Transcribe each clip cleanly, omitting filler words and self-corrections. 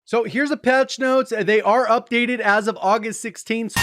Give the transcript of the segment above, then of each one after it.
So here's a patch notes. They are updated as of August 16th.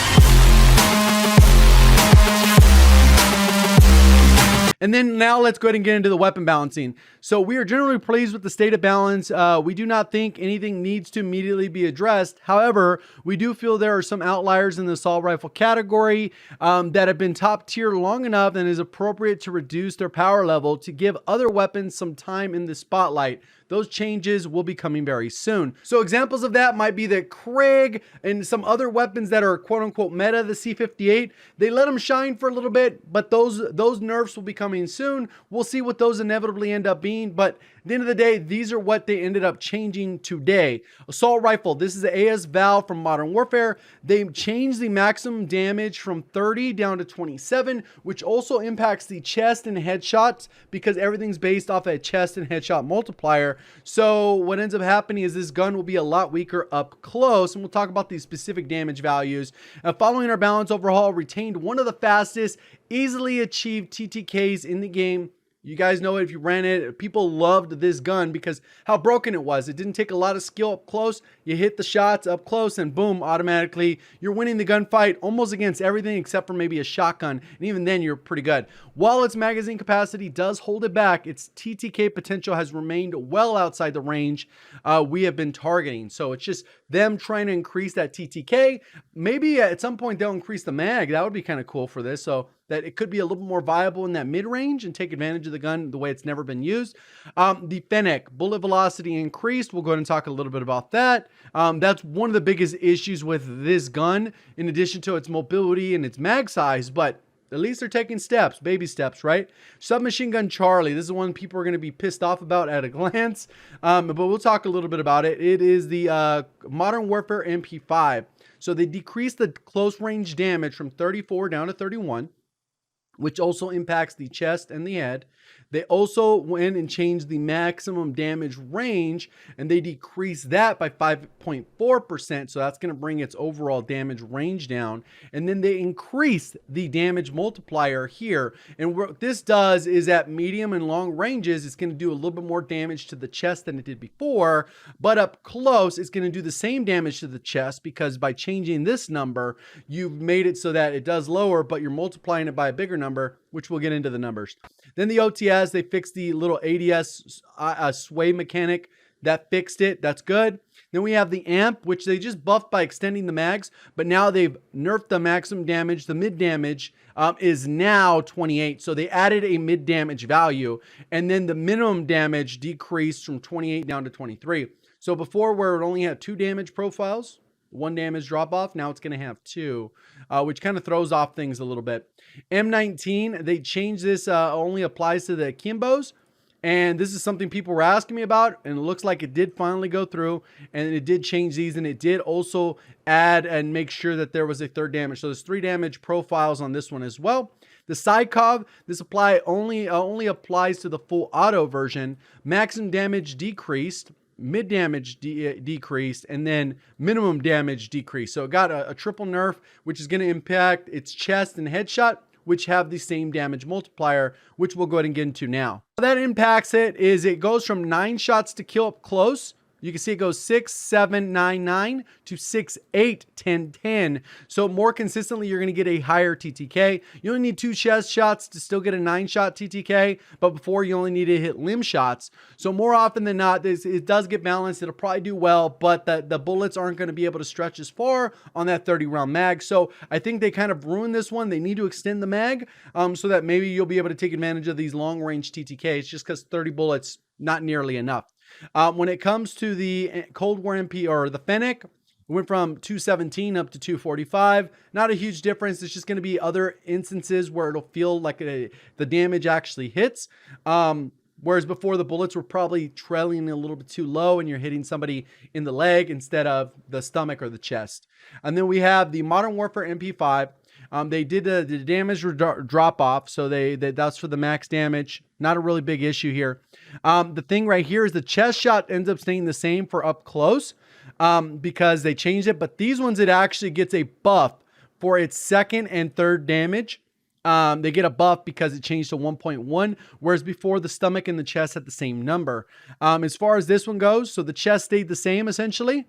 And then now let's go ahead and get into the weapon balancing. So we are generally pleased with the state of balance. We do not think anything needs to immediately be addressed. However, we do feel there are some outliers in the assault rifle category that have been top tier long enough and is appropriate to reduce their power level to give other weapons some time in the spotlight. Those changes will be coming very soon. So examples of that might be the Krieg and some other weapons that are quote unquote meta, the C58. They let them shine for a little bit, but those nerfs will be coming soon. We'll see what those inevitably end up being, but at the end of the day, these are what they ended up changing today. Assault rifle, this is the AS Val from Modern Warfare. They changed the maximum damage from 30 down to 27, which also impacts the chest and headshots because everything's based off a chest and headshot multiplier. So what ends up happening is this gun will be a lot weaker up close, and we'll talk about these specific damage values. Following our balance overhaul, retained one of the fastest, easily achieved TTKs in the game. You guys know it if you ran it. People loved this gun because how broken it was. It didn't take a lot of skill up close. You hit the shots up close and boom, automatically you're winning the gunfight almost against everything except for maybe a shotgun. And even then you're pretty good. While its magazine capacity does hold it back, its TTK potential has remained well outside the range we have been targeting. So it's just them trying to increase that TTK. Maybe at some point they'll increase the mag. That would be kind of cool for this. So that it could be a little more viable in that mid-range and take advantage of the gun the way it's never been used. The Fennec, bullet velocity increased. We'll go ahead and talk a little bit about that. That's one of the biggest issues with this gun, in addition to its mobility and its mag size, but at least they're taking steps, baby steps, right? Submachine Gun Charlie, this is one people are going to be pissed off about at a glance, but we'll talk a little bit about it. It is the Modern Warfare Mp5. So they decreased the close range damage from 34 down to 31. Which also impacts the chest and the head. They also went and changed the maximum damage range, and they decreased that by 5.4%. So that's going to bring its overall damage range down. And then they increased the damage multiplier here. And what this does is at medium and long ranges, it's going to do a little bit more damage to the chest than it did before. But up close, it's going to do the same damage to the chest because by changing this number, you've made it so that it does lower, but you're multiplying it by a bigger number, which we'll get into the numbers. Then the OTS, they fixed the little ADS sway mechanic. That fixed it. That's good. Then we have the amp, which they just buffed by extending the mags, but now they've nerfed the maximum damage. The mid damage is now 28. So they added a mid damage value, and then the minimum damage decreased from 28 down to 23. So before, where it only had 2 damage profiles, 1 damage drop off, now it's going to have 2, which kind of throws off things a little bit. M19, they changed this, only applies to the Kimbos. And this is something people were asking me about, and it looks like it did finally go through, and it did change these, and it did also add and make sure that there was a 3rd damage. So there's 3 damage profiles on this one as well. The Psychov, this only applies to the full auto version. Maximum damage decreased, mid damage decreased, and then minimum damage decreased. So it got a triple nerf, which is going to impact its chest and headshot, which have the same damage multiplier, which we'll go ahead and get into now. How that impacts it is it goes from 9 shots to kill up close. You can see it goes 6, 7, 9, 9 to 6, 8, 10, 10. So more consistently, you're going to get a higher TTK. You only need 2 chest shots to still get a 9-shot TTK, but before you only need to hit limb shots. So more often than not, it does get balanced. It'll probably do well, but the bullets aren't going to be able to stretch as far on that 30-round mag. So I think they kind of ruined this one. They need to extend the mag so that maybe you'll be able to take advantage of these long-range TTKs just because 30 bullets, not nearly enough. When it comes to the Cold War MP or the Fennec, it went from 217 up to 245. Not a huge difference. It's just going to be other instances where it'll feel like the damage actually hits. Whereas before, the bullets were probably trailing a little bit too low and you're hitting somebody in the leg instead of the stomach or the chest. And then we have the Modern Warfare MP5. They did the damage drop off, so that's for the max damage. Not a really big issue here. The thing right here is the chest shot ends up staying the same for up close because they changed it. But these ones, it actually gets a buff for its 2nd and 3rd damage. They get a buff because it changed to 1.1, whereas before the stomach and the chest had the same number. As far as this one goes, so the chest stayed the same essentially,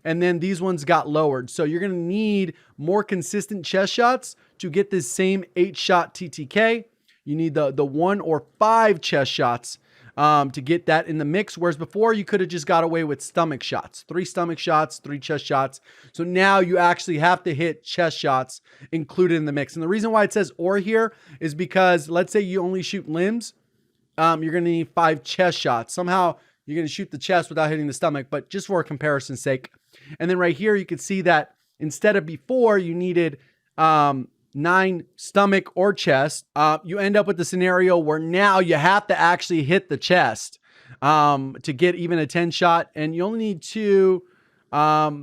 and then these ones got lowered. So you're going to need more consistent chest shots to get this same 8-shot TTK. You need the 1 or 5 chest shots to get that in the mix. Whereas before you could have just got away with stomach shots, 3 stomach shots, 3 chest shots. So now you actually have to hit chest shots included in the mix. And the reason why it says or here is because let's say you only shoot limbs. You're going to need 5 chest shots. Somehow you're going to shoot the chest without hitting the stomach, but just for comparison's sake. And then right here, you can see that instead of before you needed 9 stomach or chest, you end up with the scenario where now you have to actually hit the chest to get even a 10 shot, and you only need 2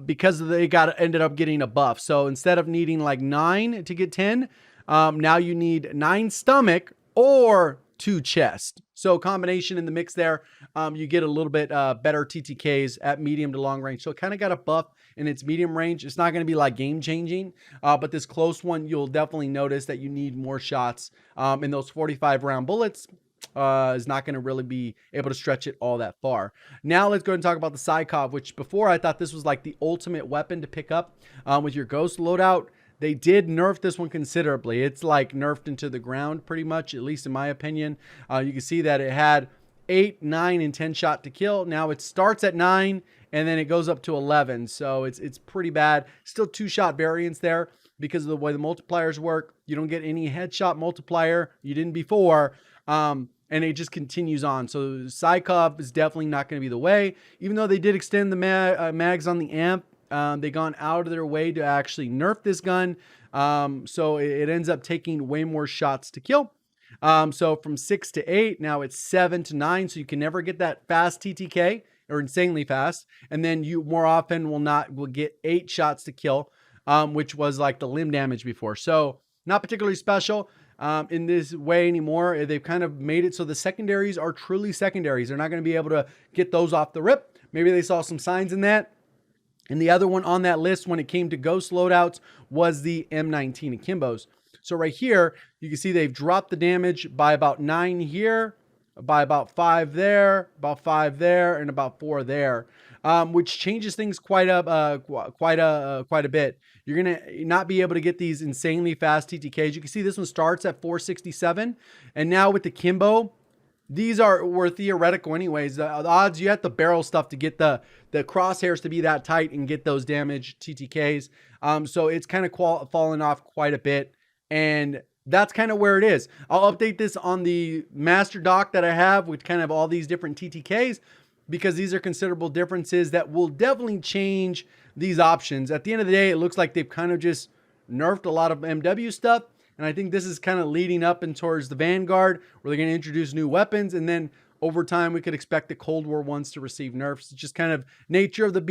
because they ended up getting a buff. So instead of needing like 9 to get 10, now you need 9 stomach or 2 chest. So combination in the mix there, you get a little bit better TTKs at medium to long range. So it kind of got a buff in its medium range. It's not going to be like game changing, but this close one, you'll definitely notice that you need more shots. And those 45 round bullets is not going to really be able to stretch it all that far. Now let's go ahead and talk about the Psychov, which before I thought this was like the ultimate weapon to pick up with your Ghost loadout. They did nerf this one considerably. It's like nerfed into the ground pretty much, at least in my opinion. You can see that it had 8, 9, and 10 shot to kill. Now it starts at 9 and then it goes up to 11. So it's pretty bad. Still 2-shot variance there because of the way the multipliers work. You don't get any headshot multiplier. You didn't before. And it just continues on. So Psychov is definitely not going to be the way. Even though they did extend the mags on the amp, they gone out of their way to actually nerf this gun. So it ends up taking way more shots to kill. So from 6 to 8, now it's 7 to 9. So you can never get that fast TTK or insanely fast. And then you more often will get 8 shots to kill, which was like the limb damage before. So not particularly special in this way anymore. They've kind of made it so the secondaries are truly secondaries. They're not going to be able to get those off the rip. Maybe they saw some signs in that. And the other one on that list when it came to Ghost loadouts was the M19 Akimbos. So right here, you can see they've dropped the damage by about 9 here, by about 5 there, about 5 there, and about 4 there, which changes things quite a bit. You're gonna not be able to get these insanely fast TTKs. You can see this one starts at 467, and now with the Kimbo, these were theoretical anyways. The odds, you have to barrel stuff to get the crosshairs to be that tight and get those damage TTKs. So it's kind of fallen off quite a bit. And that's kind of where it is. I'll update this on the master doc that I have with kind of all these different TTKs, because these are considerable differences that will definitely change these options. At the end of the day, it looks like they've kind of just nerfed a lot of MW stuff. And I think this is kind of leading up and towards the Vanguard, where they're going to introduce new weapons. And then over time, we could expect the Cold War ones to receive nerfs. It's just kind of nature of the beast.